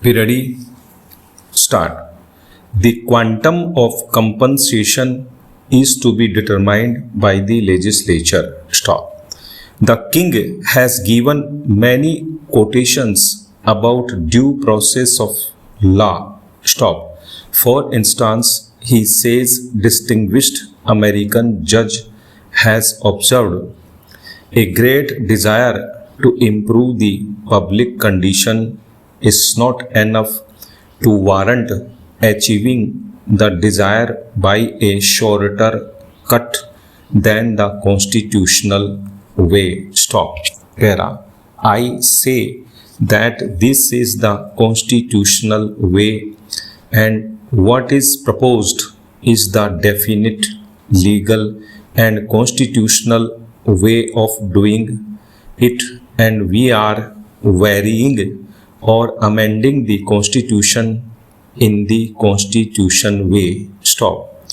We ready? Start. The quantum of compensation is to be determined by the legislature. Stop. The king has given many quotations about due process of law. Stop. For instance, he says distinguished American judge has observed a great desire to improve the public condition is not enough to warrant achieving the desire by a shorter cut than the constitutional way. Stop. Para. I say that this is the constitutional way and what is proposed is the definite legal and constitutional way of doing it, and we are varying or amending the constitution in the constitution way. Stop.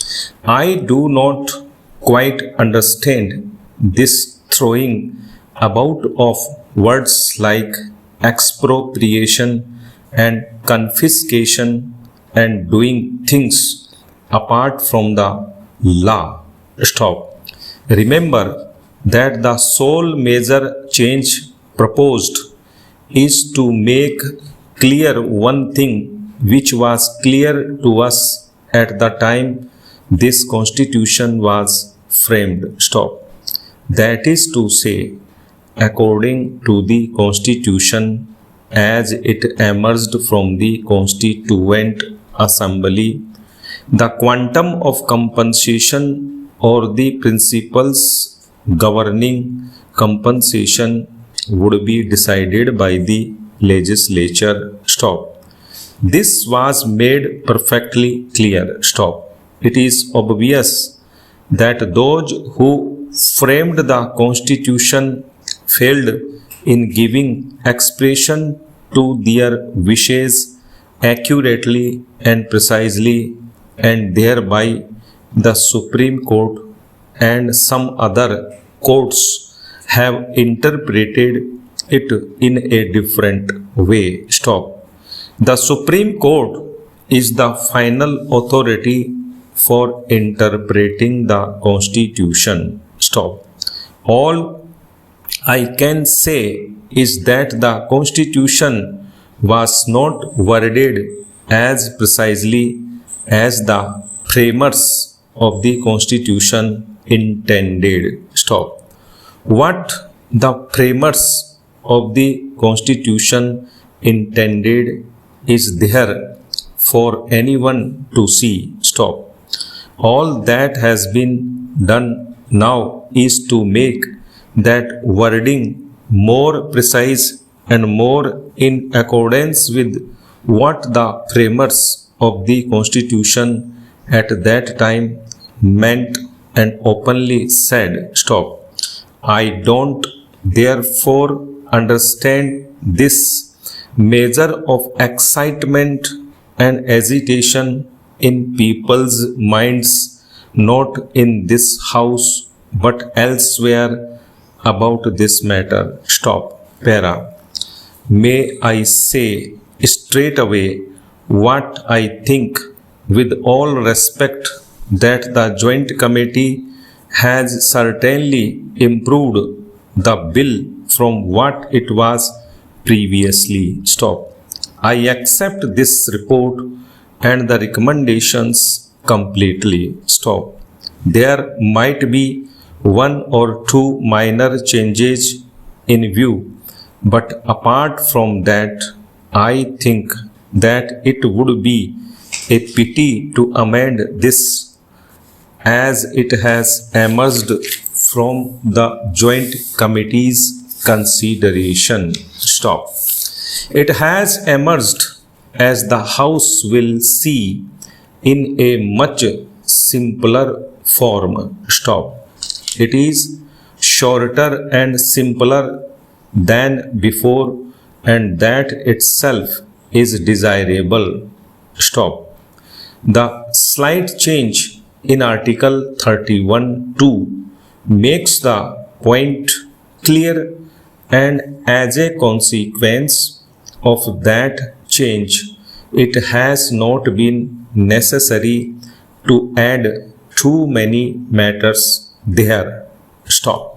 I do not quite understand this throwing about of words like expropriation and confiscation and doing things apart from the law. Stop. Remember that the sole major change proposed is to make clear one thing which was clear to us at the time this constitution was framed. Stop. That is to say, according to the constitution as it emerged from the constituent assembly, the quantum of compensation or the principles governing compensation would be decided by the legislature. Stop. This was made perfectly clear. Stop. It is obvious that those who framed the constitution failed in giving expression to their wishes accurately and precisely, and thereby the Supreme Court and some other courts have interpreted it in a different way. Stop. The Supreme Court is the final authority for interpreting the Constitution. Stop. All I can say is that the Constitution was not worded as precisely as the framers of the Constitution intended. Stop. What the framers of the Constitution intended is there for anyone to see. Stop. All that has been done now is to make that wording more precise and more in accordance with what the framers of the Constitution at that time meant and openly said. Stop. I don't therefore understand this measure of excitement and agitation in people's minds, not in this house but elsewhere, about this matter. Stop. Para. May I say straight away what I think with all respect, that the Joint Committee has certainly improved the bill from what it was previously. Stop. I accept this report and the recommendations completely. Stop. There might be one or two minor changes in view, but apart from that, I think that it would be a pity to amend this as it has emerged from the Joint Committee's consideration. Stop. It has emerged, as the House will see, in a much simpler form. Stop. It is shorter and simpler than before, and that itself is desirable. Stop. The slight change in Article 31(2) makes the point clear, and as a consequence of that change, it has not been necessary to add too many matters there. Stop.